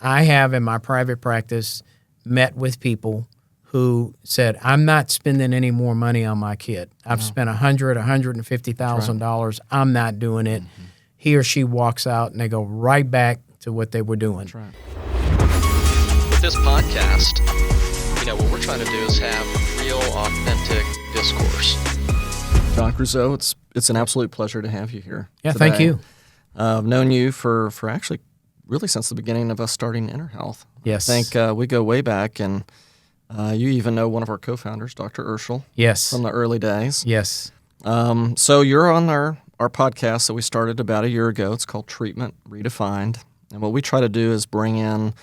I have in my private practice met with people who said, I'm not spending any more money on my kid. I've spent $150,000. I'm not doing it. He or she walks out and they go right back to what they were doing. That's right. With this podcast, what we're trying to do is have real, authentic discourse. John Creuzot, it's an absolute pleasure to have you here. Yeah, today. thank you. I've known you for actually really since the beginning of us starting Inner Health. Yes. I think we go way back, and you even know one of our co-founders, Dr. Urschel. Yes. From the early days. Yes. So you're on our podcast that we started about a year ago. It's called Treatment Redefined. And what we try to do is bring in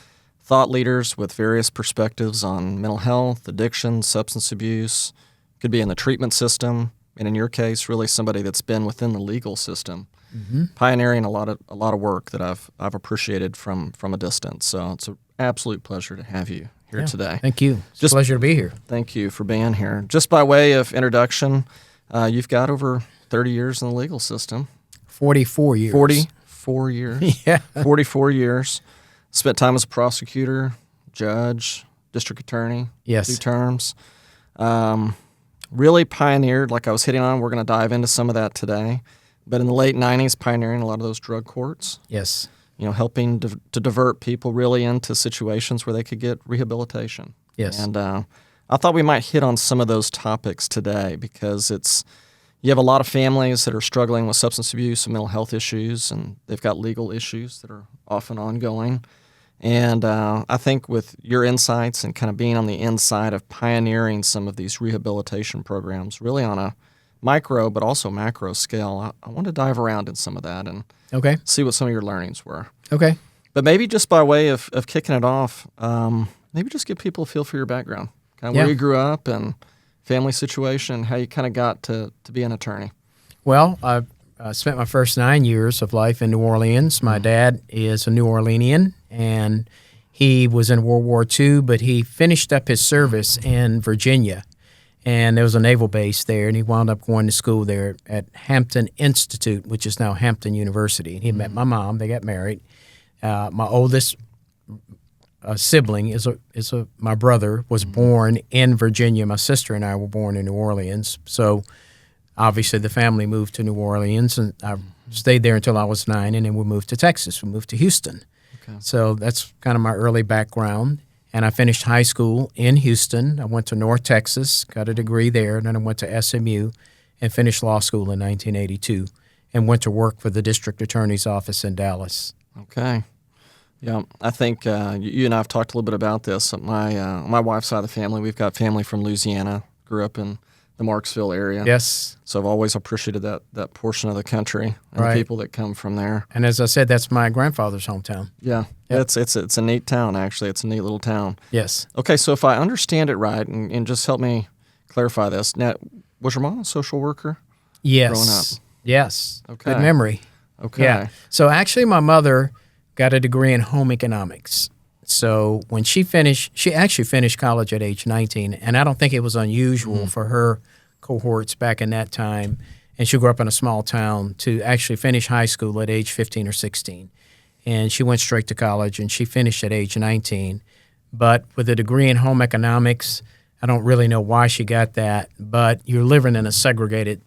thought leaders with various perspectives on mental health, addiction, substance abuse. Could be in the treatment system, and in your case, really somebody that's been within the legal system, pioneering a lot of work that I've appreciated from a distance. So it's an absolute pleasure to have you here today. Thank you. It's a pleasure to be here. Thank you for being here. Just by way of introduction, you've got over 30 years in the legal system. 44 years. 44 years. Yeah. 44 years. Spent time as a prosecutor, judge, district attorney. Yes. 2 terms. Really pioneered, like I was hitting on, we're going to dive into some of that today. But in the late 90s, pioneering a lot of those drug courts. Yes. Helping to divert people really into situations where they could get rehabilitation. Yes. And I thought we might hit on some of those topics today because you have a lot of families that are struggling with substance abuse and mental health issues, and they've got legal issues that are often ongoing. And I think with your insights and kind of being on the inside of pioneering some of these rehabilitation programs, really on a micro but also macro scale, I want to dive around in some of that and see what some of your learnings were. Okay. But maybe just by way of kicking it off, maybe just give people a feel for your background, kind of where you grew up and family situation, how you kind of got to be an attorney. Well, I spent my first 9 years of life in New Orleans. My dad is a New Orleanian, and he was in World War II, but he finished up his service in Virginia, and there was a naval base there, and he wound up going to school there at Hampton Institute, which is now Hampton University. And he met my mom. They got married. My oldest sibling my brother was born in Virginia. My sister and I were born in New Orleans. So obviously the family moved to New Orleans, and I stayed there until I was 9, and then we moved to Texas. We moved to Houston. Okay. So that's kind of my early background. And I finished high school in Houston. I went to North Texas, got a degree there, and then I went to SMU and finished law school in 1982 and went to work for the district attorney's office in Dallas. Okay. Yeah, I think you and I have talked a little bit about this. My wife's side of the family, we've got family from Louisiana, grew up in the Marksville area. Yes. So I've always appreciated that portion of the country and the people that come from there. And as I said, that's my grandfather's hometown. Yeah. Yep. It's a neat town, actually. It's a neat little town. Yes. Okay, so if I understand it right, and just help me clarify this, now, was your mom a social worker? Yes. Growing up? Yes. Okay. Good memory. Okay. Yeah. So actually my mother got a degree in home economics. So when she actually finished college at age 19, and I don't think it was unusual for her cohorts back in that time, and she grew up in a small town, to actually finish high school at age 15 or 16. And she went straight to college, and she finished at age 19. But with a degree in home economics, I don't really know why she got that, but you're living in a segregated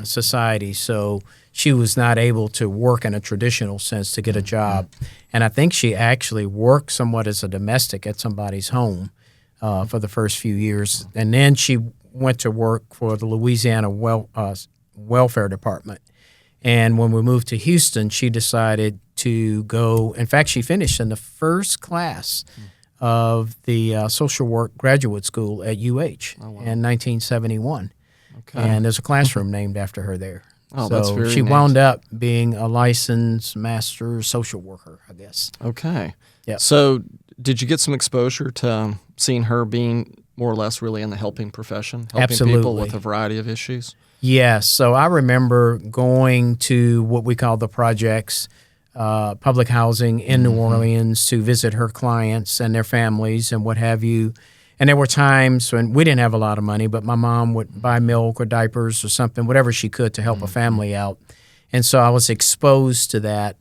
society, so she was not able to work in a traditional sense to get a job. And I think she actually worked somewhat as a domestic at somebody's home for the first few years. And then she went to work for the Louisiana Welfare Department. And when we moved to Houston, she decided to go. In fact, she finished in the first class of the social work graduate school at UH in 1971. Okay. And there's a classroom named after her there. Oh, that's very she neat. wound up being a licensed master social worker, I guess. Okay. Yeah. So did you get some exposure to seeing her being more or less really in the helping profession, helping Absolutely. people with a variety of issues? Yes. So I remember going to what we call the projects, public housing in New Orleans, to visit her clients and their families and what have you. And there were times when we didn't have a lot of money, but my mom would buy milk or diapers or something, whatever she could to help a family out. And so I was exposed to that,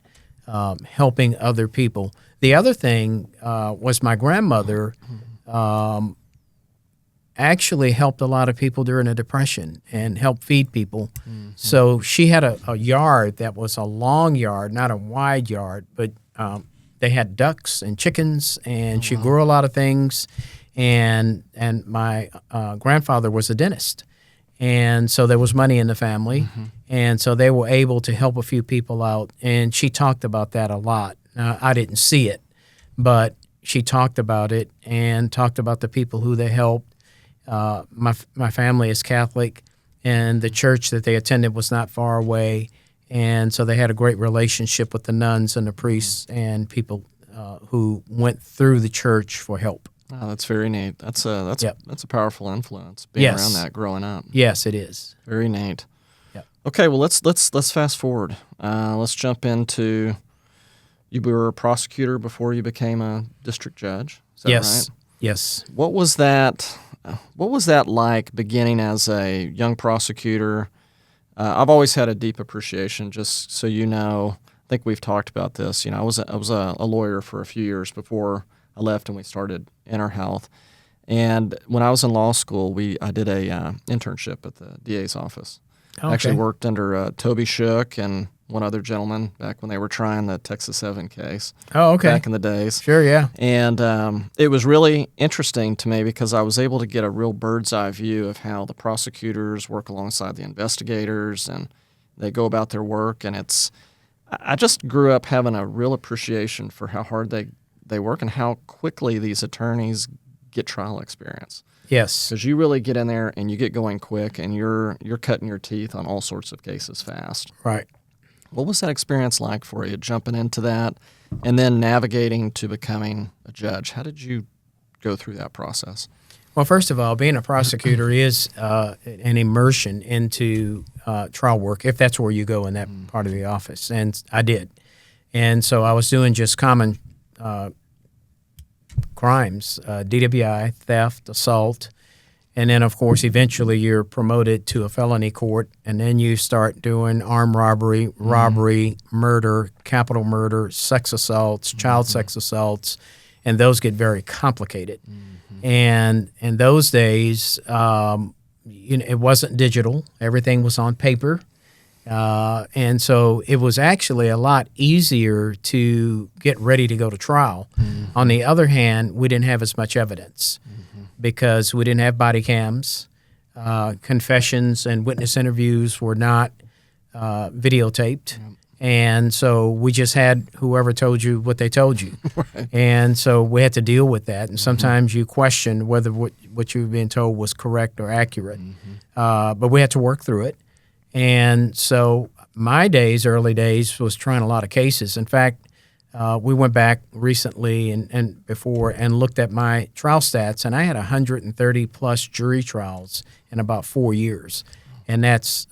helping other people. The other thing was my grandmother actually helped a lot of people during the Depression and helped feed people. So she had a yard that was a long yard, not a wide yard, but they had ducks and chickens, and she grew a lot of things. And my grandfather was a dentist. And so there was money in the family. And so they were able to help a few people out. And she talked about that a lot. Now, I didn't see it, but she talked about it and talked about the people who they helped. My family is Catholic, and the church that they attended was not far away. And so they had a great relationship with the nuns and the priests and people who went through the church for help. Oh, that's very neat. That's a powerful influence being around that growing up. Yes, it is. Very neat. Yep. Okay, well let's fast forward. Let's jump into you were a prosecutor before you became a district judge. Is that right? Yes. What was that? What was that like beginning as a young prosecutor? I've always had a deep appreciation, just so you know. I think we've talked about this. I was a lawyer for a few years before I left and we started Inner Health. And when I was in law school, I did a internship at the DA's office. Okay. I actually worked under Toby Shook and one other gentleman back when they were trying the Texas 7 case. Oh, okay. Back in the days. Sure, yeah. And it was really interesting to me because I was able to get a real bird's eye view of how the prosecutors work alongside the investigators and they go about their work. And I just grew up having a real appreciation for how hard they work and how quickly these attorneys get trial experience. Yes. Because you really get in there and you get going quick and you're cutting your teeth on all sorts of cases fast. Right. What was that experience like for you, jumping into that and then navigating to becoming a judge? How did you go through that process? Well, first of all, being a prosecutor is an immersion into trial work, if that's where you go in that part of the office. And I did. And so I was doing just common crimes, DWI, theft, assault. And then, of course, eventually you're promoted to a felony court, and then you start doing armed robbery, murder, capital murder, sex assaults, child sex assaults, and those get very complicated. And in those days, it wasn't digital. Everything was on paper. And so it was actually a lot easier to get ready to go to trial. On the other hand, we didn't have as much evidence. Because we didn't have body cams. Confessions and witness interviews were not videotaped. And so we just had whoever told you what they told you. Right. And so we had to deal with that. And sometimes you question whether what you were being told was correct or accurate. But we had to work through it. And so my early days, was trying a lot of cases. In fact, we went back recently and before and looked at my trial stats, and I had 130 plus jury trials in about 4 years. And that's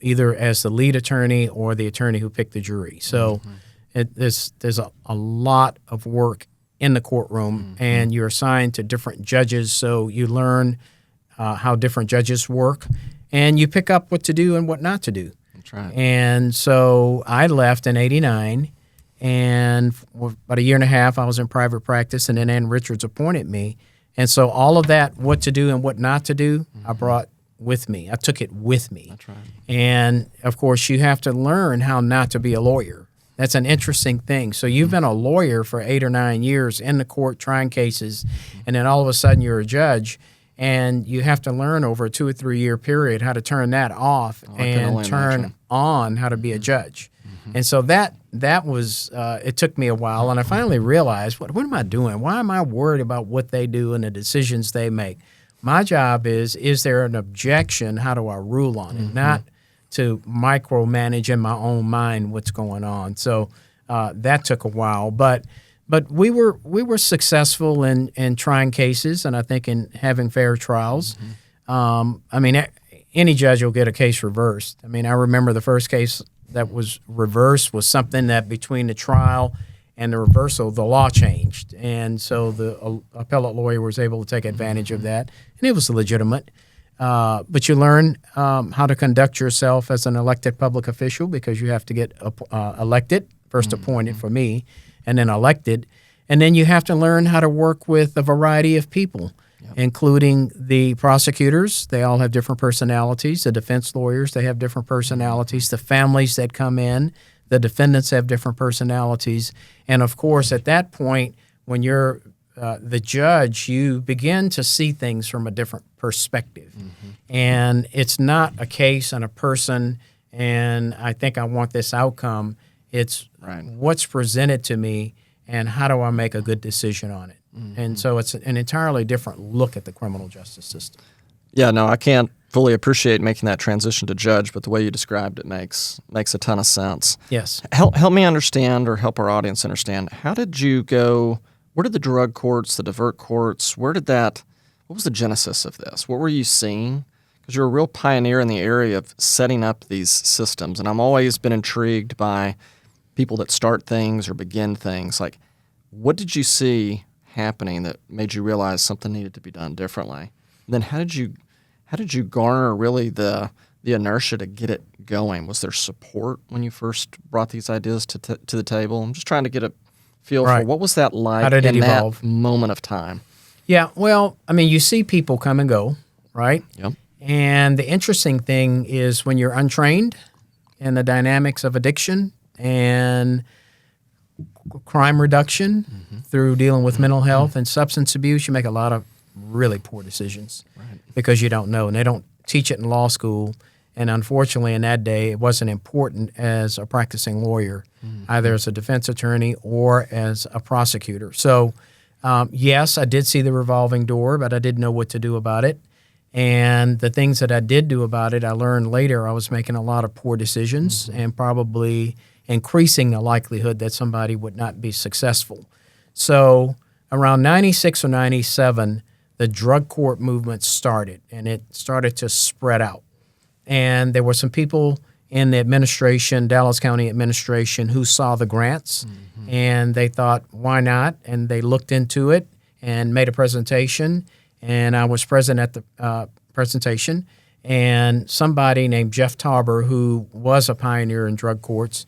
either as the lead attorney or the attorney who picked the jury. So there's a lot of work in the courtroom, and you're assigned to different judges, so you learn how different judges work, and you pick up what to do and what not to do. That's right. And so I left in '89. And for about a year and a half, I was in private practice, and then Ann Richards appointed me. And so all of that, what to do and what not to do, I brought with me. I took it with me. That's right. And, of course, you have to learn how not to be a lawyer. That's an interesting thing. So you've been a lawyer for 8 or 9 years in the court trying cases, and then all of a sudden you're a judge, and you have to learn over a 2 or 3 year period how to turn that off and turn on how to be a judge. And so that was, it took me a while, and I finally realized, what am I doing? Why am I worried about what they do and the decisions they make? My job is there an objection? How do I rule on it? Not to micromanage in my own mind what's going on. So that took a while, but we were successful in trying cases, and I think in having fair trials. I mean, any judge will get a case reversed. I mean, I remember the first case that was reversed was something that between the trial and the reversal, the law changed. And so the appellate lawyer was able to take advantage of that, and it was legitimate. But you learn how to conduct yourself as an elected public official, because you have to get elected, first appointed for me, and then elected. And then you have to learn how to work with a variety of people, including the prosecutors. They all have different personalities. The defense lawyers, they have different personalities. The families that come in, the defendants have different personalities. And of course, at that point, when you're the judge, you begin to see things from a different perspective. And it's not a case and a person, and I think I want this outcome. It's what's presented to me, and how do I make a good decision on it? And so it's an entirely different look at the criminal justice system. Yeah, no, I can't fully appreciate making that transition to judge, but the way you described it makes a ton of sense. Yes. Help me understand, or help our audience understand, how did you go, where did the drug courts, the divert courts, what was the genesis of this? What were you seeing? Because you're a real pioneer in the area of setting up these systems, and I've always been intrigued by people that start things or begin things. Like, what did you see happening that made you realize something needed to be done differently? And then how did you garner really the inertia to get it going? Was there support when you first brought these ideas to the table? I'm just trying to get a feel for what was that like how did it in evolve? That moment of time. Yeah, well, I mean, you see people come and go, right? Yep. And the interesting thing is when you're untrained in the dynamics of addiction and crime reduction through dealing with mental health and substance abuse, you make a lot of really poor decisions because you don't know. And they don't teach it in law school. And unfortunately, in that day, it wasn't important as a practicing lawyer, either as a defense attorney or as a prosecutor. So, yes, I did see the revolving door, but I didn't know what to do about it. And the things that I did do about it, I learned later I was making a lot of poor decisions and probably increasing the likelihood that somebody would not be successful. So around 96 or 97, the drug court movement started, and it started to spread out. And there were some people in the administration, Dallas County administration, who saw the grants, and they thought, why not? And they looked into it and made a presentation, and I was present at the presentation. And somebody named Jeff Tauber, who was a pioneer in drug courts,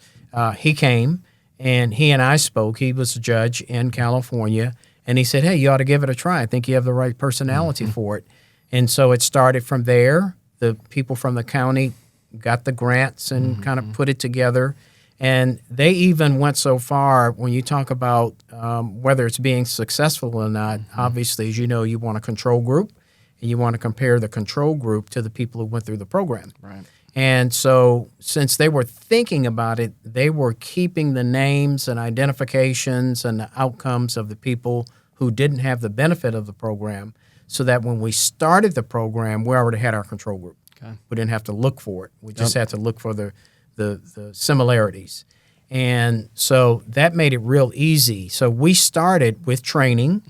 he came, and he and I spoke. He was a judge in California, and he said, hey, you ought to give it a try. I think you have the right personality for it. And so it started from there. The people from the county got the grants and kind of put it together. And they even went so far, when you talk about whether it's being successful or not, obviously, as you know, you want a control group, and you want to compare the control group to the people who went through the program. Right. And so since they were thinking about it, they were keeping the names and identifications and the outcomes of the people who didn't have the benefit of the program, so that when we started the program, we already had our control group. Okay. We didn't have to look for it. We just had to look for the similarities. And so that made it real easy. So we started with training.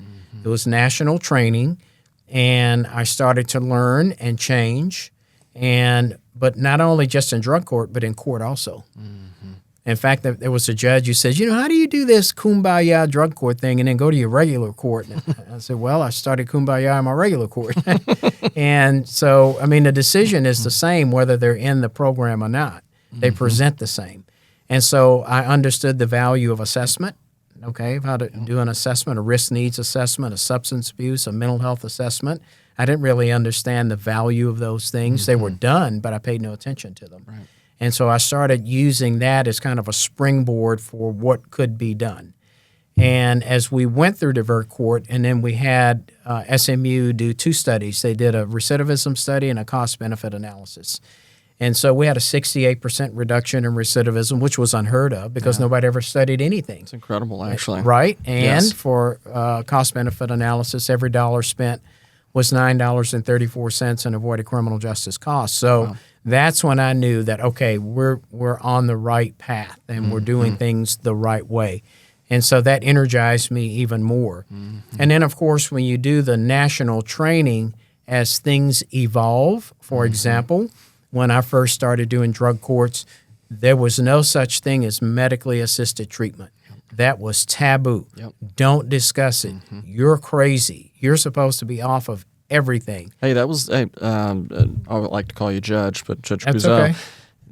It was national training, and I started to learn and change. But not only just in drug court, but in court also. In fact, there was a judge who says, how do you do this kumbaya drug court thing and then go to your regular court? And I said, well, I started kumbaya in my regular court. And so, I mean, the decision is the same whether they're in the program or not. They present the same. And so I understood the value of assessment, of how to do an assessment, a risk needs assessment, a substance abuse, a mental health assessment. I didn't really understand the value of those things. They were done, but I paid no attention to them. Right. And so I started using that as kind of a springboard for what could be done. And as we went through divert court, and then we had SMU do two studies. They did a recidivism study and a cost-benefit analysis. And so we had a 68% reduction in recidivism, which was unheard of because nobody ever studied anything. It's incredible, actually. Right? And for cost-benefit analysis, every dollar spent was $9.34 in avoided criminal justice costs. So that's when I knew that, okay, we're on the right path and we're doing things the right way. And so that energized me even more. And then, of course, when you do the national training, as things evolve, for example, when I first started doing drug courts, there was no such thing as medically assisted treatment. That was taboo. Don't discuss it. You're crazy. You're supposed to be off of everything. Hey, that was, I would like to call you Judge, but Judge Creuzot,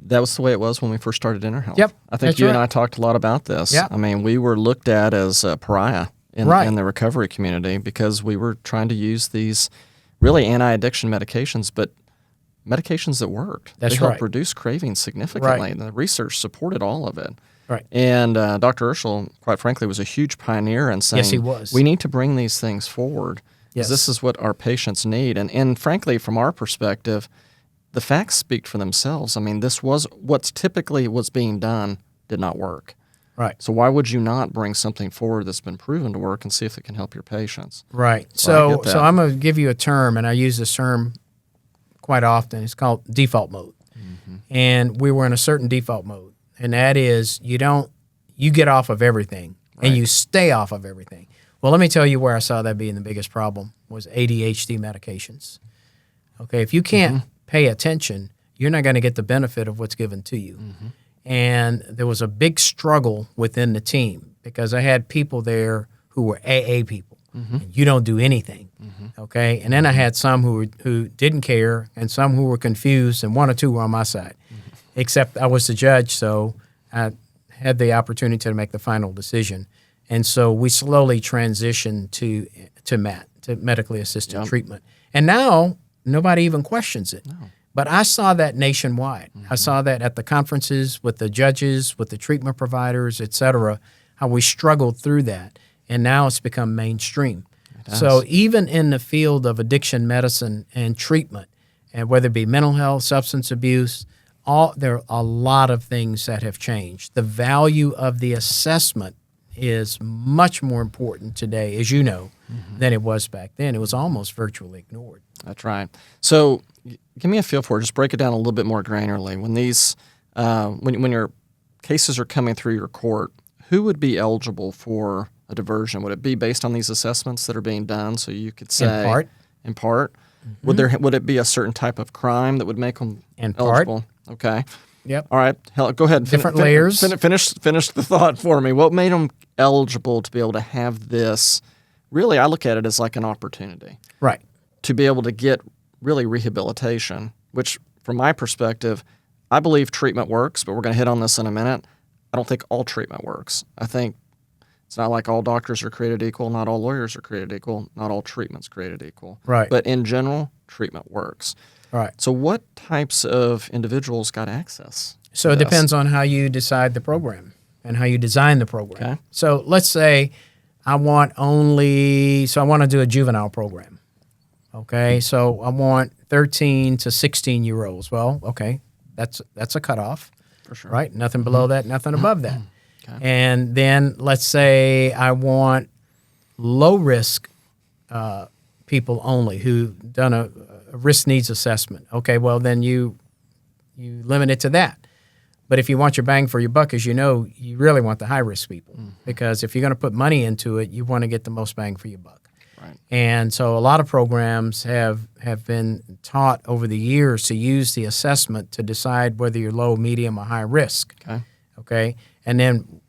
that was the way it was when we first started InterHealth. Yep. I think you and I talked a lot about this. Yep. I mean, we were looked at as a pariah Right. in the recovery community because we were trying to use these really anti-addiction medications, but medications that worked. That's they helped right. reduce cravings significantly, Right. and the research supported all of it. Right. And Dr. Urschel, quite frankly, was a huge pioneer in saying, Yes, he was. we need to bring these things forward because Yes. this is what our patients need. And frankly, from our perspective, the facts speak for themselves. I mean, this was what's typically was being done did not work. Right. So why would you not bring something forward that's been proven to work and see if it can help your patients? Right. So I So, get that. so I'm going to give you a term, and I use this term quite often. It's called default mode. And we were in a certain default mode, and that is you get off of everything, and you stay off of everything. Well, let me tell you where I saw that being the biggest problem was ADHD medications. Okay, if you can't pay attention, you're not going to get the benefit of what's given to you. And there was a big struggle within the team because I had people there who were AA people. And you don't do anything, okay? And then I had some who didn't care and some who were confused, and one or two were on my side. Except I was the judge, so I had the opportunity to make the final decision. And so we slowly transitioned to MAT, to medically assisted treatment. And now nobody even questions it. But I saw that nationwide. I saw that at the conferences with the judges, with the treatment providers, et cetera, how we struggled through that. And now it's become mainstream. So even in the field of addiction medicine and treatment, and whether it be mental health, substance abuse, there are a lot of things that have changed. The value of the assessment is much more important today, as you know, than it was back then. It was almost virtually ignored. That's right. So give me a feel for it. Just break it down a little bit more granularly. When these, when your cases are coming through your court, who would be eligible for a diversion? Would it be based on these assessments that are being done? So you could say in part. Would it be a certain type of crime that would make them eligible? Okay. Yep. All right. Go ahead. Different layers. Finish the thought for me. What made them eligible to be able to have this? Really, I look at it as like an opportunity. Right. To be able to get really rehabilitation, which from my perspective, I believe treatment works, but we're going to hit on this in a minute. I don't think all treatment works. I think it's not like all doctors are created equal, not all lawyers are created equal, not all treatment's created equal. Right. But in general, treatment works. Right. So what types of individuals got access? So it depends on how you decide the program and how you design the program. Okay. So let's say I want to do a juvenile program. Okay. So I want 13 to 16-year-olds. Well, okay, that's a cutoff. For sure. Right? Nothing below that, nothing above that. Okay. And then let's say I want low-risk people only who done a risk needs assessment. Okay, well, then you limit it to that. But if you want your bang for your buck, as you know, you really want the high-risk people because if you're going to put money into it, you want to get the most bang for your buck. Right. And so a lot of programs have been taught over the years to use the assessment to decide whether you're low, medium, or high risk. Okay. And then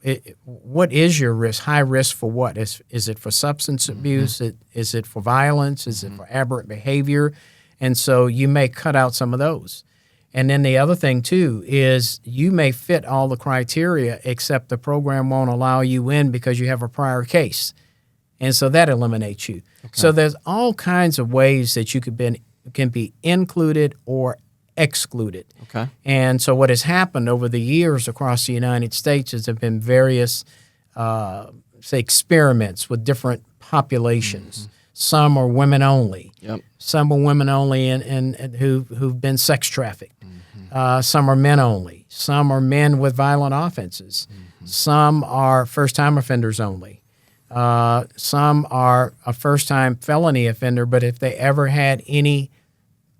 what is your risk? High risk for what? Is it for substance abuse? Is it for violence? Is it for aberrant behavior? And so you may cut out some of those. And then the other thing, too, is you may fit all the criteria except the program won't allow you in because you have a prior case. And so that eliminates you. Okay. So there's all kinds of ways that you can be included or excluded. Okay. And so what has happened over the years across the United States is there have been various, experiments with different populations. Some are women only. Yep. Some are women only and who've been sex trafficked. Some are men only. Some are men with violent offenses. Some are first-time offenders only. Some are a first-time felony offender, but if they ever had any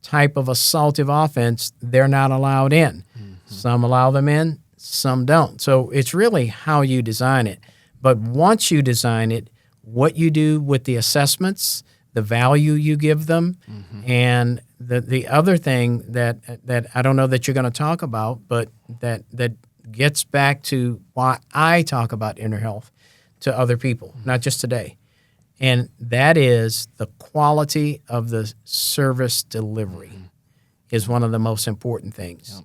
type of assaultive offense, they're not allowed in. Some allow them in, some don't. So it's really how you design it. But once you design it, what you do with the assessments, the value you give them, and the other thing that I don't know that you're going to talk about, but that gets back to why I talk about inner health to other people, not just today. And that is the quality of the service delivery is one of the most important things.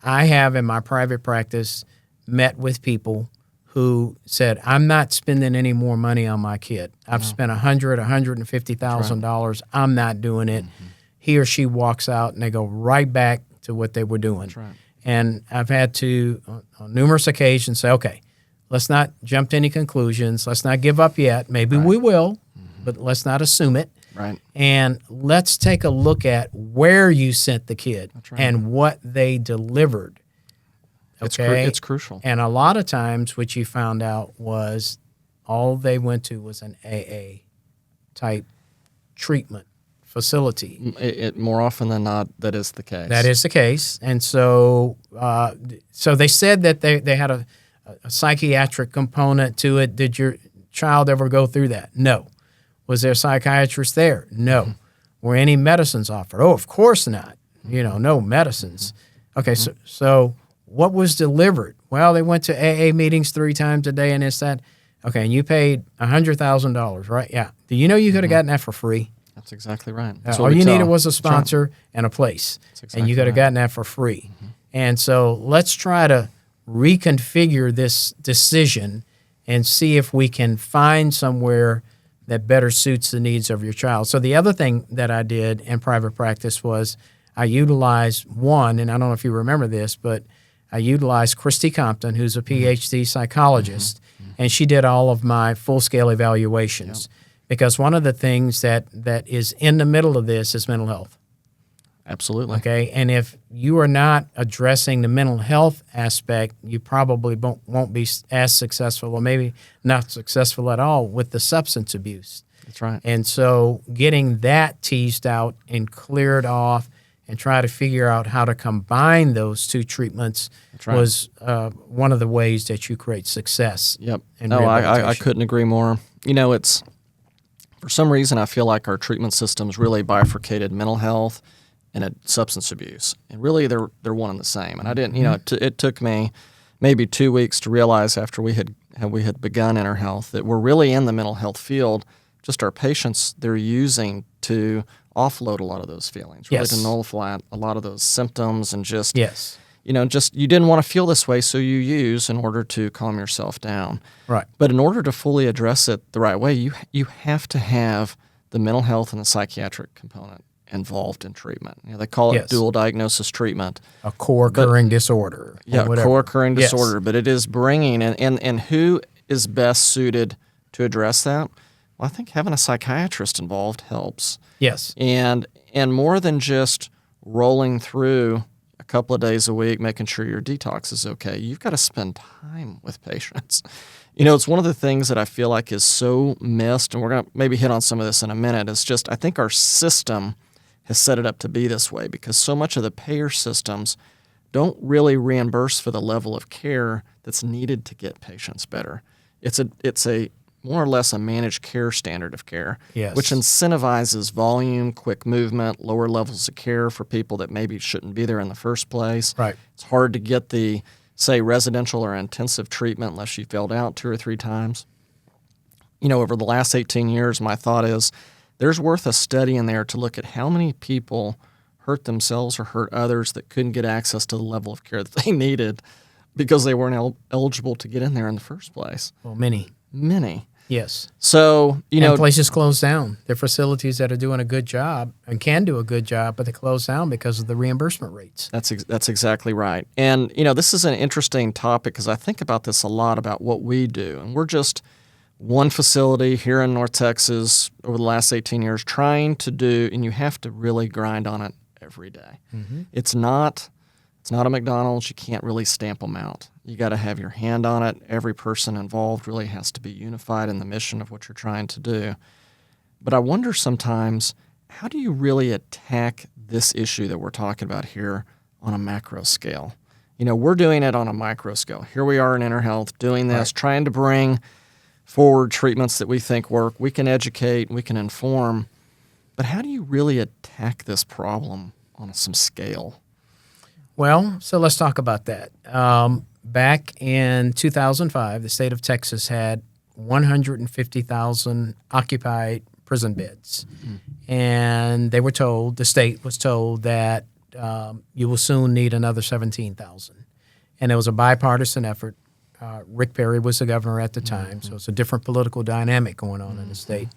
I have in my private practice met with people who said, I'm not spending any more money on my kid. I've spent $150,000. I'm not doing it. He or she walks out and they go right back to what they were doing. That's right. And I've had to, on numerous occasions, say, okay, let's not jump to any conclusions. Let's not give up yet. Maybe we will, but let's not assume it. Right. And let's take a look at where you sent the kid and what they delivered. Okay? It's crucial. And a lot of times what you found out was all they went to was an AA type treatment facility. More often than not, that is the case. That is the case. And so so they said that they had a psychiatric component to it. Did your child ever go through that? No. Was there a psychiatrist there? No. Were any medicines offered? Oh, of course not. No medicines. Okay, so what was delivered? Well, they went to AA meetings 3 times a day and this, that. Okay, and you paid $100,000, right? Yeah. Do you know you could have gotten that for free? That's exactly right. All you needed was a sponsor and a place, and you could have gotten that for free. And so let's try to reconfigure this decision and see if we can find somewhere that better suits the needs of your child. So the other thing that I did in private practice was I utilized one, and I don't know if you remember this, but I utilized Christy Compton, who's a PhD psychologist, and she did all of my full-scale evaluations. Because one of the things that is in the middle of this is mental health. Absolutely. Okay, and if you are not addressing the mental health aspect, you probably won't be as successful, or maybe not successful at all, with the substance abuse. That's right. And so getting that teased out and cleared off and try to figure out how to combine those two treatments was one of the ways that you create success. Yep. No, I couldn't agree more. It's, for some reason, I feel like our treatment system's really bifurcated mental health and substance abuse, and really they're one and the same. And I didn't, it took me maybe 2 weeks to realize after we had begun Inner Health that we're really in the mental health field. Just our patients, they're using to offload a lot of those feelings, really to nullify a lot of those symptoms, and just you didn't want to feel this way, so you use in order to calm yourself down. Right. But in order to fully address it the right way, you have to have the mental health and the psychiatric component involved in treatment. They call it dual diagnosis treatment. A co-occurring disorder. Yeah, co-occurring disorder. But it is bringing, and who is best suited to address that? Well, I think having a psychiatrist involved helps. Yes. And more than just rolling through a couple of days a week, making sure your detox is okay, you've got to spend time with patients. It's one of the things that I feel like is so missed, and we're going to maybe hit on some of this in a minute. It's just I think our system has set it up to be this way because so much of the payer systems don't really reimburse for the level of care that's needed to get patients better. It's a more or less a managed care standard of care, which incentivizes volume, quick movement, lower levels of care for people that maybe shouldn't be there in the first place. Right. It's hard to get the, say, residential or intensive treatment unless you failed out 2 or 3 times. Over the last 18 years, my thought is there's worth a study in there to look at how many people hurt themselves or hurt others that couldn't get access to the level of care that they needed because they weren't eligible to get in there in the first place. Well, many. Yes. So, and places close down. There are facilities that are doing a good job and can do a good job, but they close down because of the reimbursement rates. That's exactly right. And, this is an interesting topic because I think about this a lot about what we do. And we're just one facility here in North Texas over the last 18 years trying to do, and you have to really grind on it every day. Mm-hmm. It's not a McDonald's. You can't really stamp them out. You got to have your hand on it. Every person involved really has to be unified in the mission of what you're trying to do. But I wonder sometimes, how do you really attack this issue that we're talking about here on a macro scale? We're doing it on a micro scale. Here we are in Inner Health doing this, trying to bring forward treatments that we think work. We can educate, we can inform. But how do you really attack this problem on some scale? Well, so let's talk about that. Back in 2005, the state of Texas had 150,000 occupied prison beds. Mm-hmm. And the state was told that you will soon need another 17,000. And it was a bipartisan effort. Rick Perry was the governor at the time, so it's a different political dynamic going on in the state.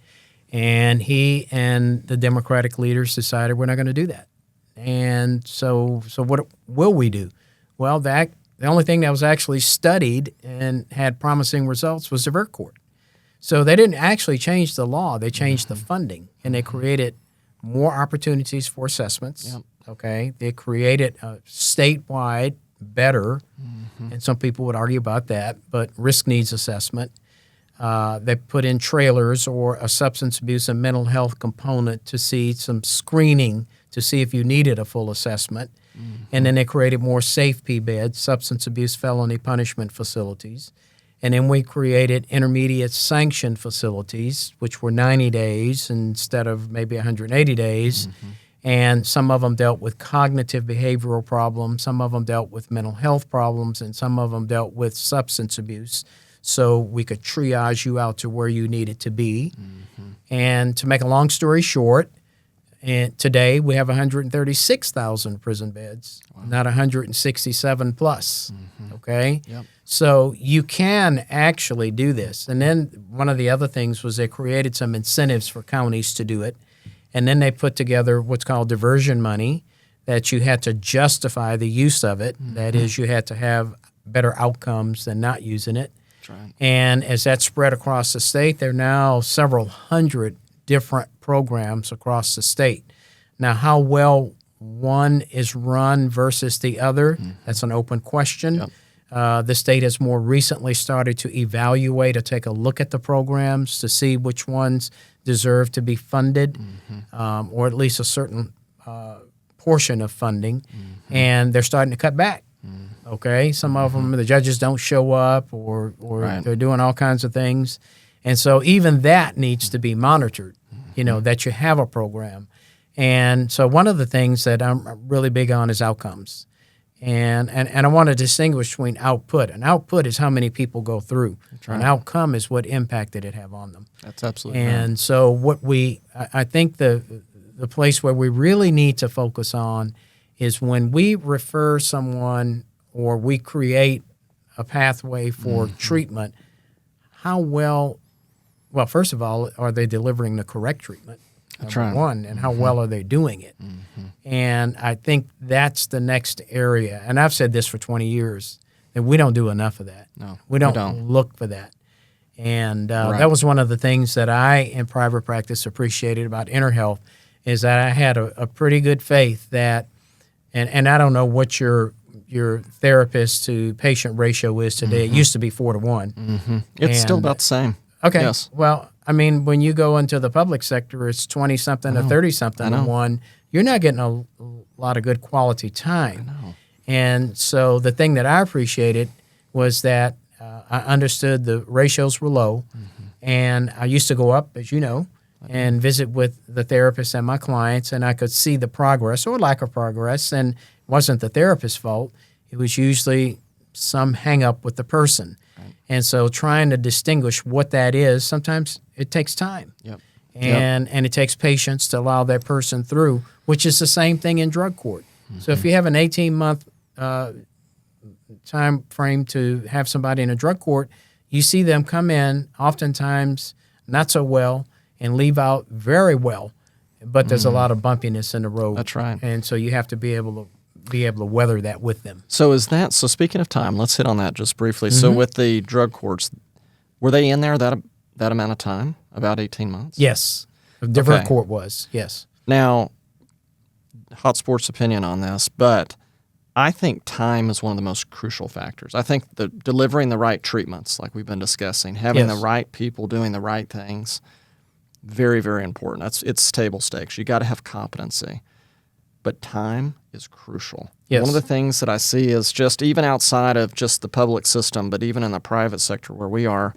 And he and the Democratic leaders decided we're not going to do that. And so what will we do? Well, the only thing that was actually studied and had promising results was the VERT court. So they didn't actually change the law. They changed the funding, and they created more opportunities for assessments. Yep. Okay, they created a statewide better, and some people would argue about that, but risk needs assessment. They put in trailers or a substance abuse and mental health component to see some screening to see if you needed a full assessment. And then they created more safe P beds, substance abuse felony punishment facilities. And then we created intermediate sanctioned facilities, which were 90 days instead of maybe 180 days. And some of them dealt with cognitive behavioral problems, some of them dealt with mental health problems, and some of them dealt with substance abuse. So we could triage you out to where you needed to be. And to make a long story short, and today we have 136,000 prison beds, not 167 plus. Okay? Yep. So you can actually do this. And then one of the other things was they created some incentives for counties to do it. And then they put together what's called diversion money, that you had to justify the use of it. That is, you had to have better outcomes than not using it. That's right. And as that spread across the state, there are now several hundred different programs across the state. Now, how well one is run versus the other, that's an open question. Yep. The state has more recently started to evaluate or take a look at the programs to see which ones deserve to be funded, or at least a certain portion of funding, and they're starting to cut back. Okay, some of them, the judges don't show up, or Right. they're doing all kinds of things, and so even that needs to be monitored. You know, that you have a program, and so one of the things that I'm really big on is outcomes. And I want to distinguish between output. An output is how many people go through. right. An outcome is what impact did it have on them. That's absolutely And so I think the place where we really need to focus on is when we refer someone or we create a pathway for treatment, how well, first of all, are they delivering the correct treatment? That's Number right. one, and how well are they doing it? And I think that's the next area. And I've said this for 20 years, that we don't do enough of that. No, we don't look for that. And Right. that was one of the things that I, in private practice, appreciated about InterHealth, is that I had a pretty good faith that, and I don't know what your therapist to patient ratio is today. It used to be 4 to 1. It's still And- about the same. Okay. Yes. Well, I mean, when you go into the public sector, it's 20-something to 30-something to 1. You're not getting a lot of good quality time. And so the thing that I appreciated was that I understood the ratios were low. And I used to go up, as you know, and visit with the therapist and my clients, and I could see the progress or lack of progress. And it wasn't the therapist's fault. It was usually some hang up with the person. And so trying to distinguish what that is, sometimes it takes time. Yep. And it takes patience to allow that person through, which is the same thing in drug court. So if you have an 18-month time frame to have somebody in a drug court, you see them come in oftentimes not so well and leave out very well, but there's a lot of bumpiness in the road. That's right. And so you have to be able to weather that with them. So speaking of time, let's hit on that just briefly. So with the drug courts, were they in there that amount of time, about 18 months? Yes. The drug Okay. court was, yes. Now, hot sports opinion on this, but I think time is one of the most crucial factors. I think delivering the right treatments, like we've been discussing, having Yes. the right people doing the right things, very, very important. It's table stakes. You got to have competency. But time is crucial. Yes. One of the things that I see is just even outside of just the public system, but even in the private sector where we are,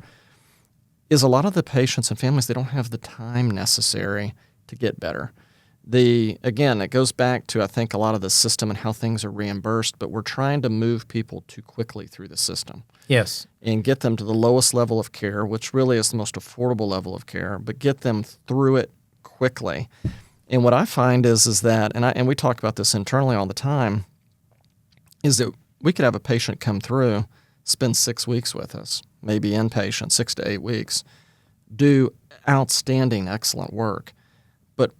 is a lot of the patients and families, they don't have the time necessary to get better. Again, it goes back to, I think, a lot of the system and how things are reimbursed, but we're trying to move people too quickly through the system Yes. and get them to the lowest level of care, which really is the most affordable level of care, but get them through it quickly. And what I find is that, and we talk about this internally all the time, is that we could have a patient come through spend 6 weeks with us, maybe inpatient, 6 to 8 weeks, do outstanding, excellent work. But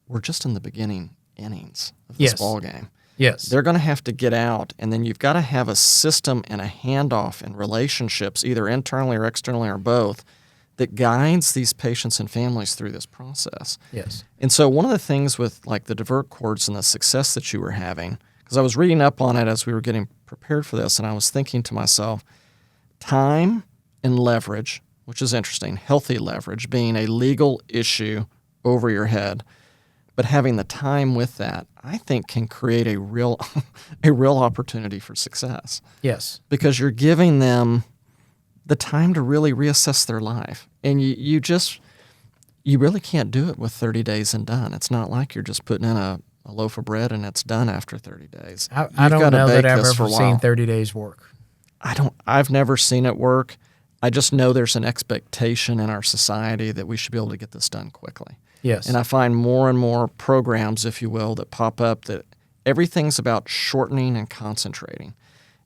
we're just in the beginning innings of this ball game. Yes. They're going to have to get out, and then you've got to have a system and a handoff and relationships, either internally or externally or both, that guides these patients and families through this process. Yes. And so one of the things with like the divert cords and the success that you were having, because I was reading up on it as we were getting prepared for this, and I was thinking to myself, time and leverage, which is interesting, healthy leverage being a legal issue over your head, but having the time with that, I think can create a real opportunity for success. Yes. Because you're giving them the time to really reassess their life. And you really can't do it with 30 days and done. It's not like you're just putting in a loaf of bread and it's done after 30 days. I don't know that I've ever seen 30 days work. I've never seen it work. I just know there's an expectation in our society that we should be able to get this done quickly. Yes. And I find more and more programs, if you will, that pop up that everything's about shortening and concentrating.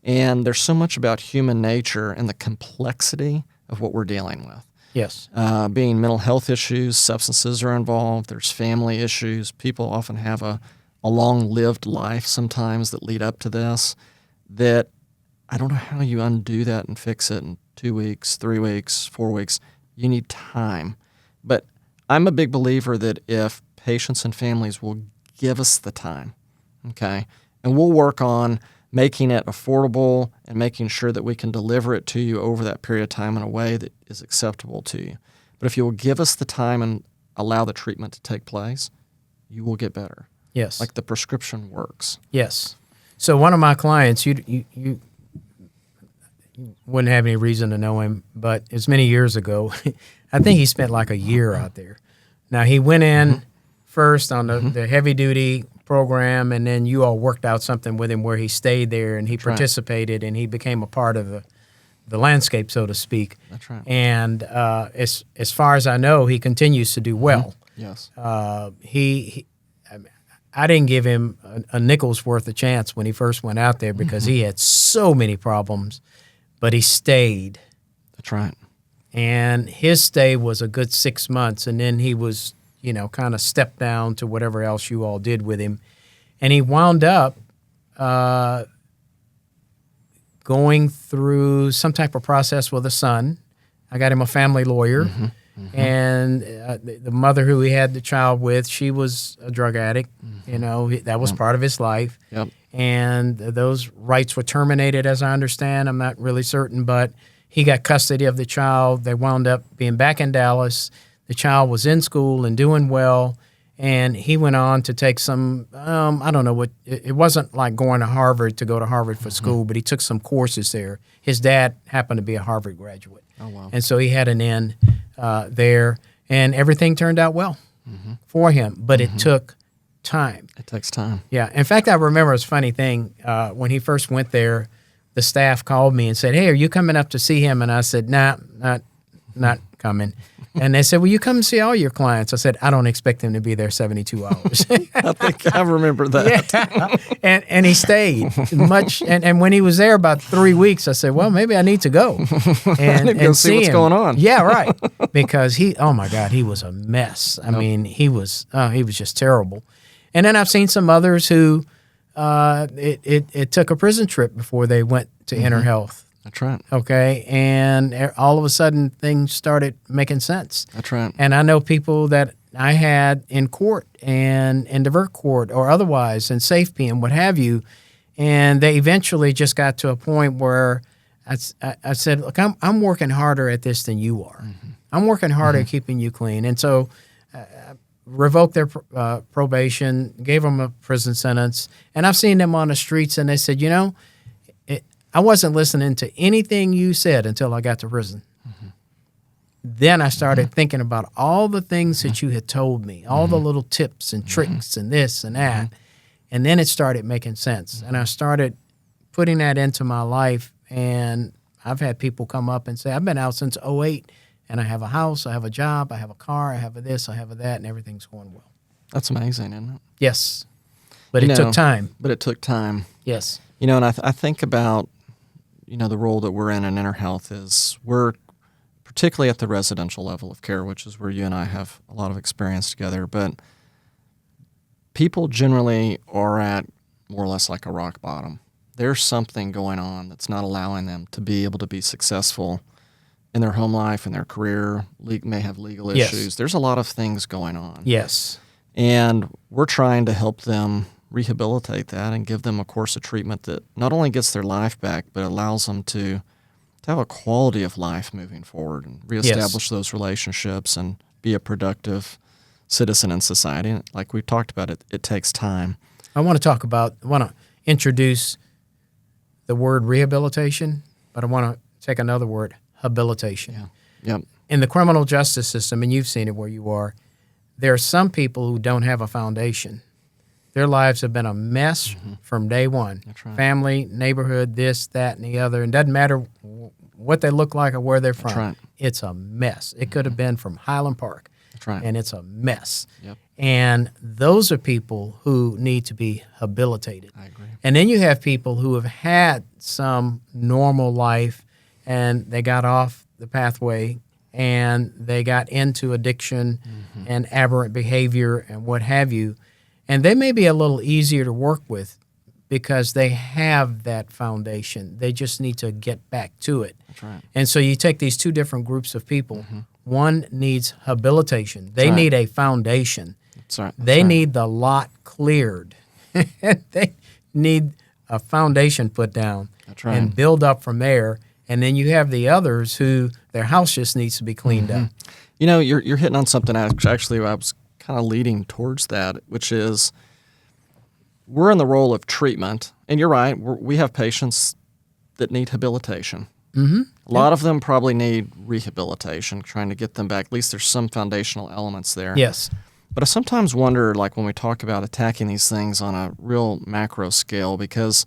And there's so much about human nature and the complexity of what we're dealing with. Yes. Being mental health issues, substances are involved, there's family issues. People often have a long-lived life sometimes that lead up to this, that I don't know how you undo that and fix it in 2 weeks, 3 weeks, 4 weeks. You need time. But I'm a big believer that if patients and families will give us the time, okay, and we'll work on making it affordable and making sure that we can deliver it to you over that period of time in a way that is acceptable to you. But if you will give us the time and allow the treatment to take place, you will get better. Yes. Like the prescription works. Yes. So one of my clients, you wouldn't have any reason to know him, but it's many years ago. I think he spent like a year out there. Now, he went in first on the heavy-duty program, and then you all worked out something with him where he stayed there, and he participated, and he became a part of the landscape, so to speak. That's right. And as far as I know, he continues to do well. Yes. I didn't give him a nickel's worth of chance when he first went out there because he had so many problems, but he stayed. That's right. And his stay was a good 6 months, and then he was, kind of stepped down to whatever else you all did with him. And he wound up going through some type of process with a son. I got him a family lawyer. And the mother who he had the child with, she was a drug addict. That was part of his life. Yep. And those rights were terminated, as I understand. I'm not really certain, but he got custody of the child. They wound up being back in Dallas. The child was in school and doing well. And he went on to take some, I don't know what, it wasn't like going to Harvard to go to Harvard for school, but he took some courses there. His dad happened to be a Harvard graduate. Oh, wow. And so he had an in there, and everything turned out well for him. But it took time. It takes time. Yeah. In fact, I remember a funny thing. When he first went there, the staff called me and said, "Hey, are you coming up to see him?" And I said, "Nah, not coming." And they said, "Well, you come and see all your clients." I said, "I don't expect him to be there 72 hours. I think I remember that. Yeah. And he stayed much. And when he was there about 3 weeks, I said, "Well, maybe I need to go and go see what's him." going on. Yeah, right. Because oh my God, he was a mess. I mean, he was just terrible. And then I've seen some others who it took a prison trip before they went to Inner Health. That's right. Okay, and all of a sudden things started making sense. That's right. And I know people that I had in court and in divert court or otherwise in SafeP and what have you, and they eventually just got to a point where I said, "Look, I'm working harder at this than you are. I'm working harder at keeping you clean." And so revoked their probation, gave them a prison sentence, and I've seen them on the streets, and they said, I wasn't listening to anything you said until I got to prison. Then I started thinking about all the things that you had told me, all the little tips and tricks and this and that. And then it started making sense. And I started putting that into my life. And I've had people come up and say, "I've been out since 2008, and I have a house, I have a job, I have a car, I have a this, I have a that, and everything's going well." That's amazing, isn't it? Yes. But it took time. But it took time. Yes. And I think about the role that we're in inner health is we're particularly at the residential level of care, which is where you and I have a lot of experience together. But people generally are at more or less like a rock bottom. There's something going on that's not allowing them to be able to be successful in their home life, in their career, may have legal issues. Yes. There's a lot of things going on. Yes. And we're trying to help them rehabilitate that and give them a course of treatment that not only gets their life back, but allows them to have a quality of life moving forward and reestablish those relationships and be a productive citizen in society. And like we've talked about, it takes time. I want to introduce the word rehabilitation, but I want to take another word, habilitation. Yeah. Yep. In the criminal justice system, and you've seen it where you are, there are some people who don't have a foundation. Their lives have been a mess from day one. That's right. Family, neighborhood, this, that, and the other. And it doesn't matter what they look like or where they're from. That's right. It's a mess. It could have been from Highland Park. That's right. And it's a mess. Yep. And those are people who need to be habilitated. I agree. And then you have people who have had some normal life and they got off the pathway and they got into addiction and aberrant behavior and what have you. And they may be a little easier to work with because they have that foundation. They just need to get back to it. That's right. And so you take these two different groups of people. One needs habilitation. They right. need a foundation. That's right. They need the lot cleared. They need a foundation put down That's right. and build up from there. And then you have the others who their house just needs to be cleaned up. You're hitting on something. Actually, I was kind of leading towards that, which is we're in the role of treatment. And you're right. We have patients that need habilitation. A lot of them probably need rehabilitation, trying to get them back. At least there's some foundational elements there. Yes. But I sometimes wonder, like when we talk about attacking these things on a real macro scale, because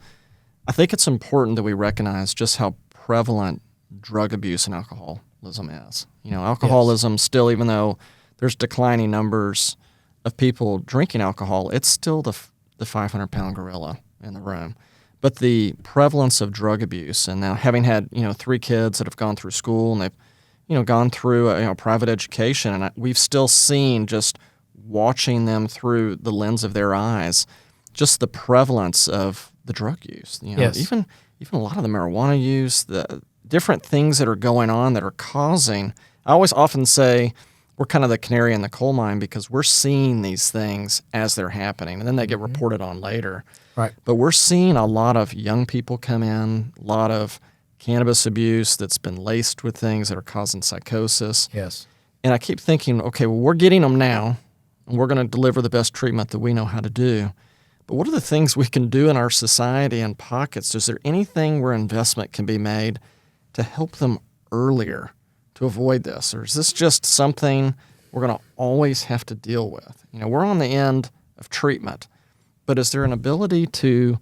I think it's important that we recognize just how prevalent drug abuse and alcoholism is. Alcoholism still, even though there's declining numbers of people drinking alcohol, it's still the 500-pound gorilla in the room. But the prevalence of drug abuse, and now having had 3 kids that have gone through school and they've gone through a private education, and we've still seen, just watching them through the lens of their eyes, just the prevalence of the drug use. Yes. Even a lot of the marijuana use, the different things that are going on that are causing. I always often say we're kind of the canary in the coal mine because we're seeing these things as they're happening, and then they get reported on later. Right. But we're seeing a lot of young people come in, a lot of cannabis abuse that's been laced with things that are causing psychosis. Yes. And I keep thinking, okay, well, we're getting them now, and we're going to deliver the best treatment that we know how to do. But what are the things we can do in our society and pockets? Is there anything where investment can be made to help them earlier to avoid this? Or is this just something we're going to always have to deal with? We're on the end of treatment, but is there an ability to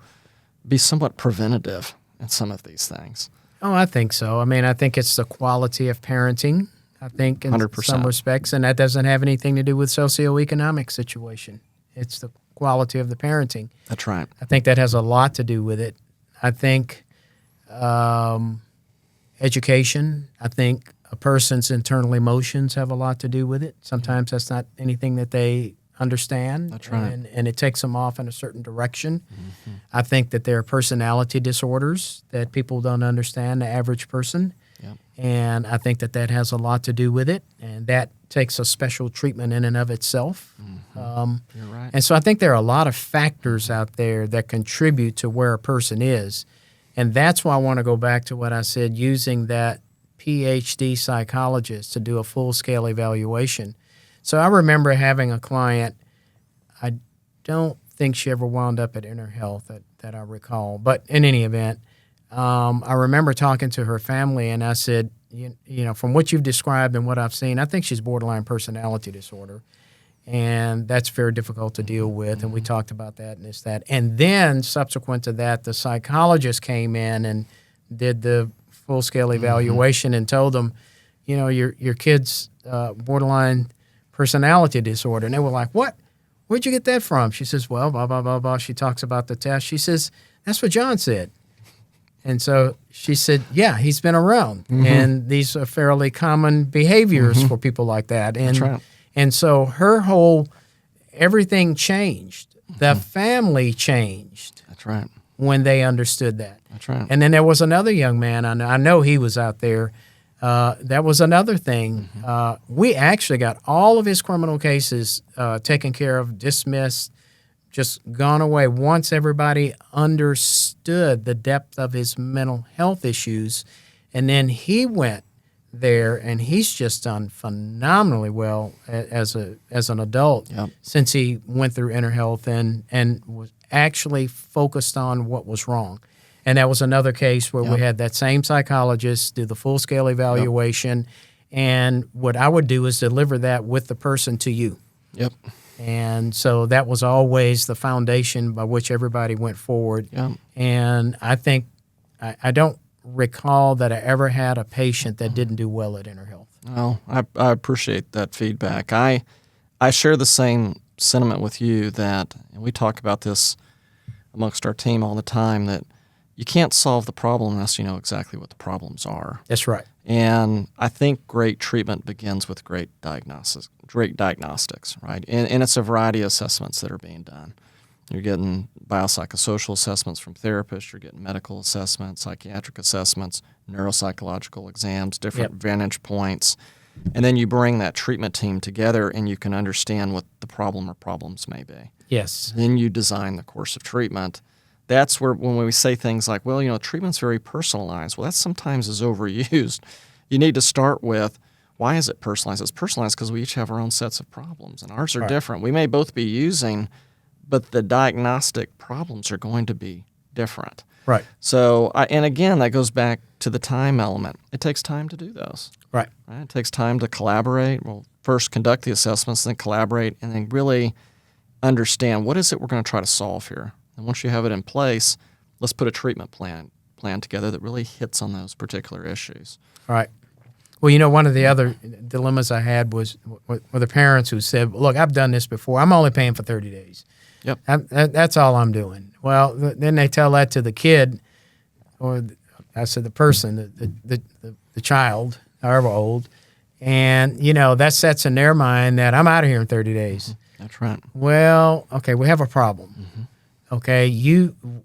be somewhat preventative in some of these things? Oh, I think so. I mean, I think it's the quality of parenting, I think, in 100%. some respects, and that doesn't have anything to do with socioeconomic situation. It's the quality of the parenting. That's right. I think that has a lot to do with it. I think education, I think a person's internal emotions have a lot to do with it. Sometimes that's not anything that they understand. That's right. And it takes them off in a certain direction. I think that there are personality disorders that people don't understand, the average person. Yep. And I think that has a lot to do with it. And that takes a special treatment in and of itself. You're right. And so I think there are a lot of factors out there that contribute to where a person is. And that's why I want to go back to what I said, using that PhD psychologist to do a full-scale evaluation. So I remember having a client, I don't think she ever wound up at Inner Health that I recall, but in any event, I remember talking to her family and I said, from what you've described and what I've seen, I think she's borderline personality disorder. And that's very difficult to deal with. And we talked about that and that. And then subsequent to that, the psychologist came in and did the full-scale evaluation and told them, your kid's borderline personality disorder. And they were like, what? Where'd you get that from? She says, well, blah, blah, blah, blah. She talks about the test. She says, that's what John said. And so she said, yeah, he's been around. And these are fairly common behaviors for people like that. And, That's right. and so everything changed. The family changed That's right. when they understood that. That's right. And then there was another young man, I know he was out there. That was another thing. We actually got all of his criminal cases taken care of, dismissed, just gone away once everybody understood the depth of his mental health issues. And then he went there, and he's just done phenomenally well as an adult since he went through inner health and was actually focused on what was wrong. And that was another case where we had that same psychologist do the full-scale evaluation, and what I would do is deliver that with the person to you. Yep. And so that was always the foundation by which everybody went forward. Yep. And I think I don't recall that I ever had a patient that didn't do well at inner health. Well, I appreciate that feedback. I share the same sentiment with you that, and we talk about this amongst our team all the time, that you can't solve the problem unless you know exactly what the problems are. That's right. And I think great treatment begins with great diagnostics, right? And it's a variety of assessments that are being done. You're getting biopsychosocial assessments from therapists, you're getting medical assessments, psychiatric assessments, neuropsychological exams, different vantage points. And then you bring that treatment team together and you can understand what the problem or problems may be. Yes. Then you design the course of treatment. That's where when we say things like, well, treatment's very personalized. Well, that sometimes is overused. You need to start with, why is it personalized? It's personalized because we each have our own sets of problems, and ours are different. We may both be using, but the diagnostic problems are going to be different. Right. So, and again, that goes back to the time element. It takes time to do those. Right. It takes time to collaborate. Well, first conduct the assessments, then collaborate, and then really understand what is it we're going to try to solve here. And once you have it in place, let's put a treatment plan together that really hits on those particular issues. Right. Well, one of the other dilemmas I had was with the parents who said, look, I've done this before. I'm only paying for 30 days. Yep. That's all I'm doing. Well, then they tell that to the kid, or I said the person, the child, however old, and, that sets in their mind that I'm out of here in 30 days. That's right. Well, okay, we have a problem. Okay,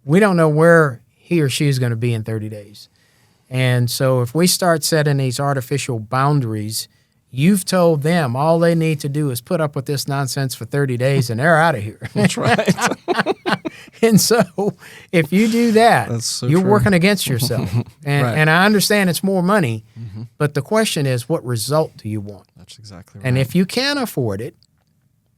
we don't know where he or she is going to be in 30 days. And so if we start setting these artificial boundaries, you've told them all they need to do is put up with this nonsense for 30 days and they're out of here. That's right. And so if you do that, you're true. working against yourself. And, Right. and I understand it's more money, but the question is, what result do you want? That's exactly right. And if you can afford it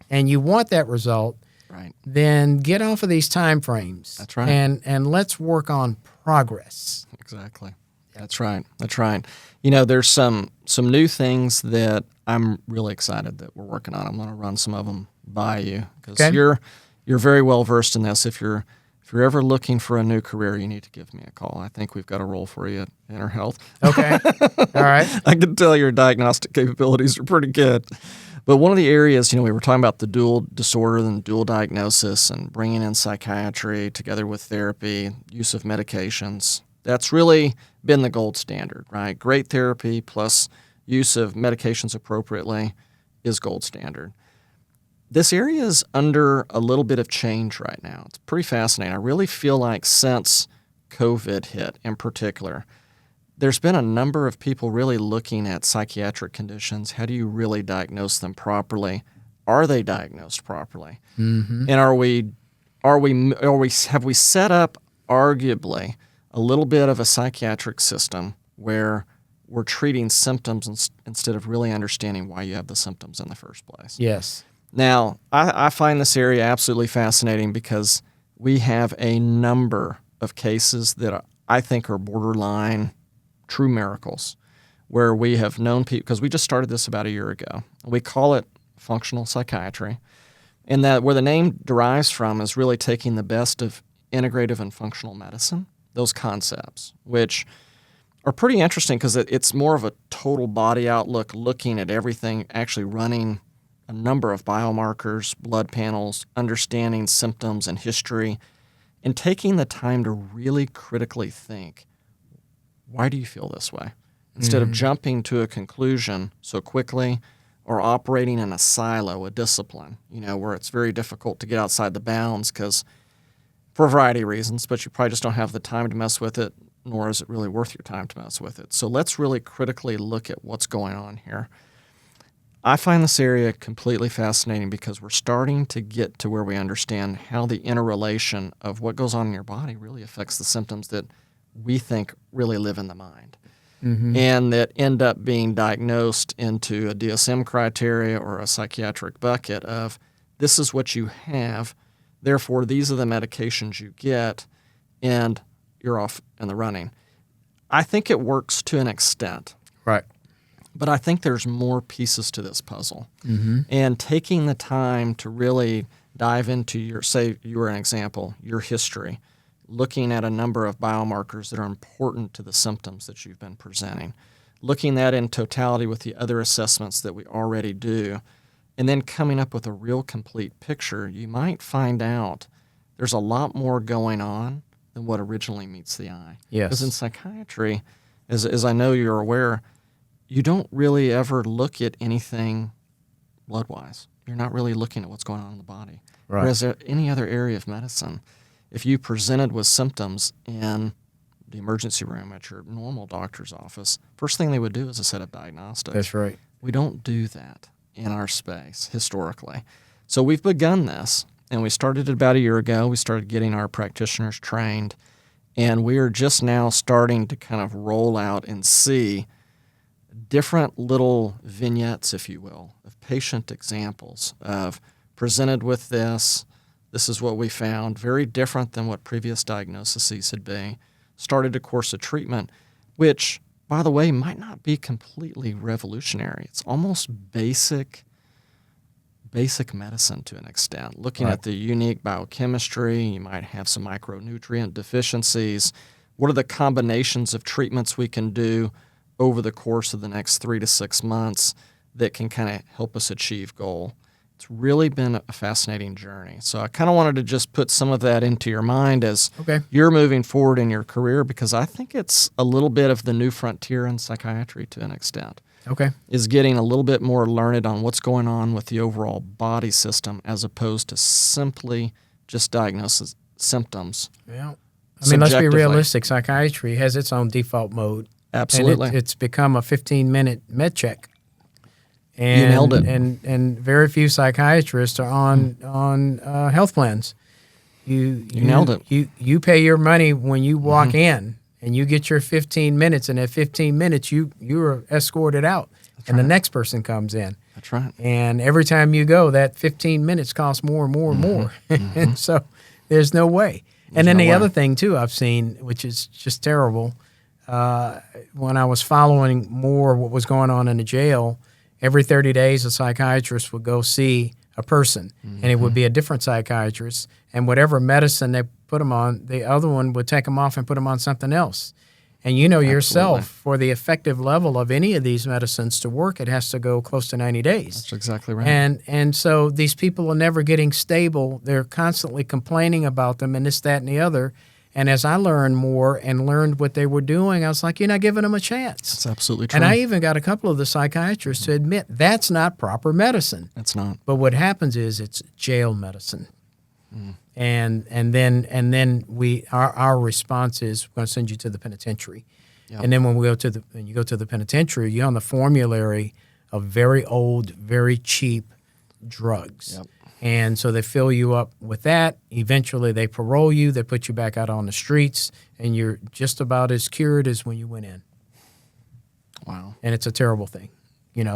and you want that result, right. then get off of these time frames. That's right. And let's work on progress. Exactly. That's right. That's right. There's some new things that I'm really excited that we're working on. I'm going to run some of them by you because you're very well versed in this. If you're ever looking for a new career, you need to give me a call. I think we've got a role for you at Inner Health. Okay. All right. I can tell your diagnostic capabilities are pretty good. But one of the areas, we were talking about the dual disorder and dual diagnosis and bringing in psychiatry together with therapy, use of medications. That's really been the gold standard, right? Great therapy plus use of medications appropriately is gold standard. This area is under a little bit of change right now. It's pretty fascinating. I really feel like since COVID hit in particular, there's been a number of people really looking at psychiatric conditions. How do you really diagnose them properly? Are they diagnosed properly? And have we set up arguably a little bit of a psychiatric system where we're treating symptoms instead of really understanding why you have the symptoms in the first place? Yes. Now, I find this area absolutely fascinating because we have a number of cases that I think are borderline true miracles where we have known people, because we just started this about a year ago. We call it functional psychiatry. And that where the name derives from is really taking the best of integrative and functional medicine, those concepts, which are pretty interesting because it's more of a total body outlook, looking at everything, actually running a number of biomarkers, blood panels, understanding symptoms and history, and taking the time to really critically think why do you feel this way? Instead of jumping to a conclusion so quickly or operating in a silo, a discipline, where it's very difficult to get outside the bounds because for a variety of reasons, but you probably just don't have the time to mess with it, nor is it really worth your time to mess with it. So let's really critically look at what's going on here. I find this area completely fascinating because we're starting to get to where we understand how the interrelation of what goes on in your body really affects the symptoms that we think really live in the mind. And that end up being diagnosed into a DSM criteria or a psychiatric bucket of this is what you have, therefore these are the medications you get, and you're off in the running. I think it works to an extent. Right. But I think there's more pieces to this puzzle. And taking the time to really dive into your, say you were an example, your history, looking at a number of biomarkers that are important to the symptoms that you've been presenting, looking at in totality with the other assessments that we already do, and then coming up with a real complete picture, you might find out there's a lot more going on than what originally meets the eye. Yes. Because in psychiatry, as I know you're aware, you don't really ever look at anything blood-wise. You're not really looking at what's going on in the body. Right. Whereas any other area of medicine, if you presented with symptoms in the emergency room at your normal doctor's office, first thing they would do is a set of diagnostics. That's right. We don't do that in our space historically. So we've begun this, and we started it about a year ago. We started getting our practitioners trained, and we are just now starting to kind of roll out and see different little vignettes, if you will, of patient examples of presented with this is what we found, very different than what previous diagnoses had been, started a course of treatment, which, by the way, might not be completely revolutionary. It's almost basic medicine to an extent. Looking at the unique biochemistry, you might have some micronutrient deficiencies. What are the combinations of treatments we can do over the course of the next 3 to 6 months that can kind of help us achieve goal? It's really been a fascinating journey. So I kind of wanted to just put some of that into your mind as you're moving forward in your career, because I think it's a little bit of the new frontier in psychiatry to an extent. Is getting a little bit more learned on what's going on with the overall body system as opposed to simply just diagnosis symptoms. Yeah. I mean, let's be realistic. Psychiatry has its own default mode. Absolutely. And it's become a 15-minute med check. And, you nailed it. And very few psychiatrists are on health plans. You nailed it. You pay your money when you walk in, and you get your 15 minutes, and at 15 minutes you are escorted out, and the next person comes in. That's right. And every time you go, that 15 minutes costs more and more and more. And so there's no way. And then the other thing, too, I've seen, which is just terrible, when I was following more what was going on in the jail, every 30 days a psychiatrist would go see a person, and it would be a different psychiatrist, and whatever medicine they put them on, the other one would take them off and put them on something else. And you know yourself, for the effective level of any of these medicines to work, it has to go close to 90 days. That's exactly right. And so these people are never getting stable. They're constantly complaining about them and this, that, and the other. And as I learned more and learned what they were doing, I was like, you're not giving them a chance. That's absolutely true. And I even got a couple of the psychiatrists to admit that's not proper medicine. It's not. But what happens is it's jail medicine. And then our response is we're going to send you to the penitentiary. Yep. And then when you go to the penitentiary, you're on the formulary of very old, very cheap drugs. Yep. And so they fill you up with that. Eventually they parole you, they put you back out on the streets, and you're just about as cured as when you went in. Wow. And it's a terrible thing.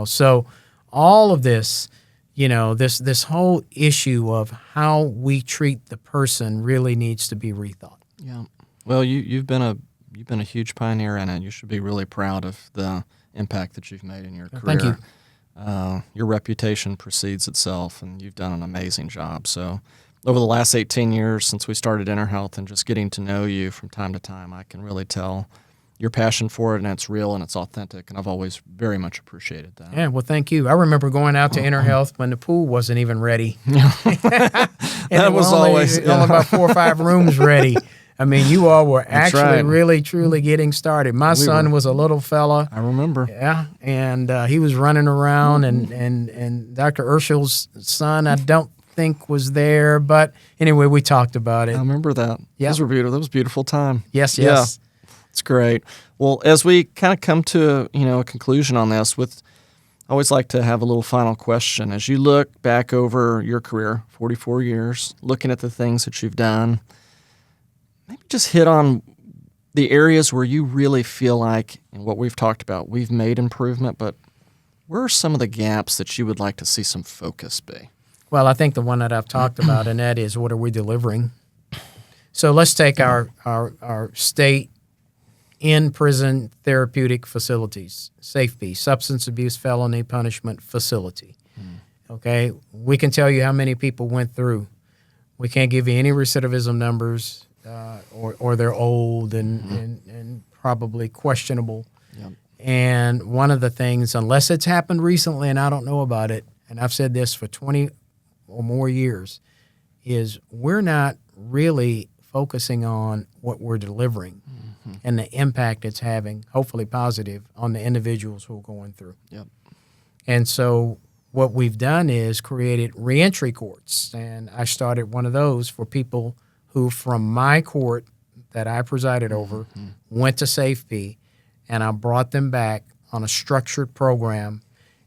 So all of this, this whole issue of how we treat the person really needs to be rethought. Yeah. Well, you've been a huge pioneer in it. You should be really proud of the impact that you've made in your career. Thank you. Your reputation precedes itself, and you've done an amazing job. So over the last 18 years since we started InnerHealth and just getting to know you from time to time, I can really tell your passion for it, and it's real and it's authentic, and I've always very much appreciated that. Yeah, well, thank you. I remember going out to InnerHealth when the pool wasn't even ready. That was only always about 4 or 5 rooms ready. I mean, you all were actually right. really, truly getting started. My son was a little fella. I remember. Yeah, and he was running around, and Dr. Urschel's son, I don't think was there, but anyway, we talked about it. I remember that. Yeah. Those were beautiful. That was a beautiful time. Yes. Yeah, it's great. Well, as we kind of come to a conclusion on this, I always like to have a little final question. As you look back over your career, 44 years, looking at the things that you've done, maybe just hit on the areas where you really feel like, and what we've talked about, we've made improvement, but where are some of the gaps that you would like to see some focus be? Well, I think the one that I've talked about, and that is, what are we delivering? So let's take our state in-prison therapeutic facilities, SAFE-B, Substance Abuse Felony Punishment Facility. Okay, we can tell you how many people went through. We can't give you any recidivism numbers, or they're old and probably questionable. Yep. And one of the things, unless it's happened recently and I don't know about it, and I've said this for 20 or more years, is we're not really focusing on what we're delivering and the impact it's having, hopefully positive, on the individuals who are going through. Yep. And so what we've done is created reentry courts, and I started one of those for people who, from my court that I presided over, went to SAFE-B, and I brought them back on a structured program.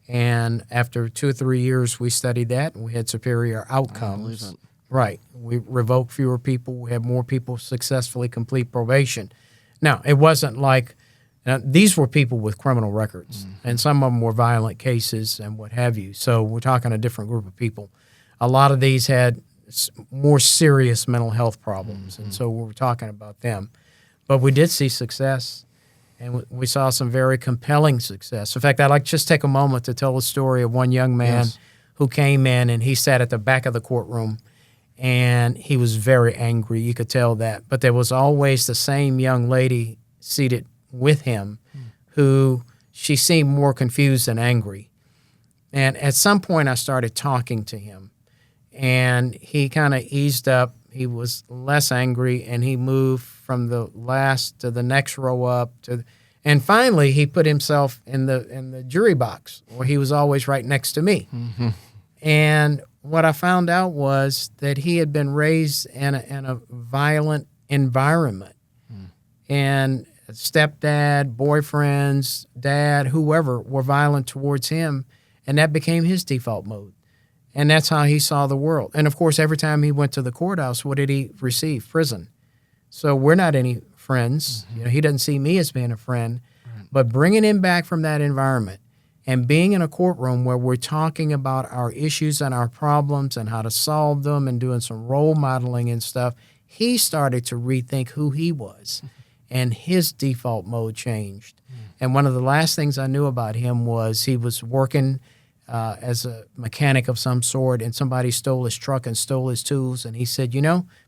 And after 2 or 3 years, we studied that, and we had superior outcomes. I believe it. Right. We revoked fewer people. We had more people successfully complete probation. Now, it wasn't like these were people with criminal records, and some of them were violent cases and what have you. So we're talking a different group of people. A lot of these had more serious mental health problems, and so we were talking about them. But we did see success, and we saw some very compelling success. In fact, I'd like to just take a moment to tell the story of one young man who came in, and he sat at the back of the courtroom, and he was very angry. You could tell that. But there was always the same young lady seated with him who she seemed more confused than angry. And at some point, I started talking to him, and he kind of eased up. He was less angry, and he moved from the last to the next row up and finally he put himself in the jury box where he was always right next to me. And what I found out was that he had been raised in a violent environment, and stepdad, boyfriends, dad, whoever were violent towards him, and that became his default mode. And that's how he saw the world. And of course, every time he went to the courthouse, what did he receive? Prison. So we're not any friends. He doesn't see me as being a friend. But bringing him back from that environment and being in a courtroom where we're talking about our issues and our problems and how to solve them and doing some role modeling and stuff, he started to rethink who he was, and his default mode changed. And one of the last things I knew about him was he was working as a mechanic of some sort, and somebody stole his truck and stole his tools. And he said,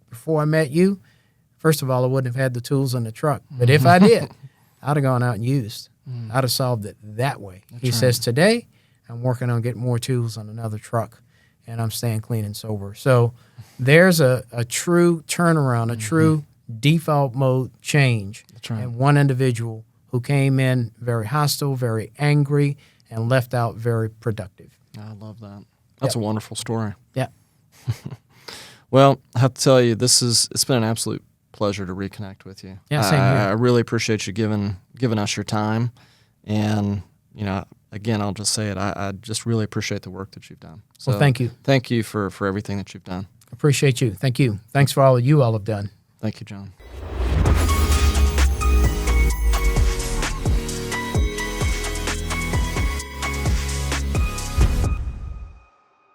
before I met you, first of all, I wouldn't have had the tools in the truck. But if I did, I'd have gone out and used. I'd have solved it that way. He says, today, I'm working on getting more tools on another truck, and I'm staying clean and sober. So there's a true turnaround, a true default mode change. And one individual who came in very hostile, very angry, and left out very productive. I love that. That's a wonderful story. Yeah. Well, I have to tell you, it's been an absolute pleasure to reconnect with you. Yeah, same here. I really appreciate you giving us your time. And, again, I'll just say it. I just really appreciate the work that you've done. So well, thank you. Thank you for everything that you've done. Appreciate you. Thank you. Thanks for all you all have done. Thank you, John.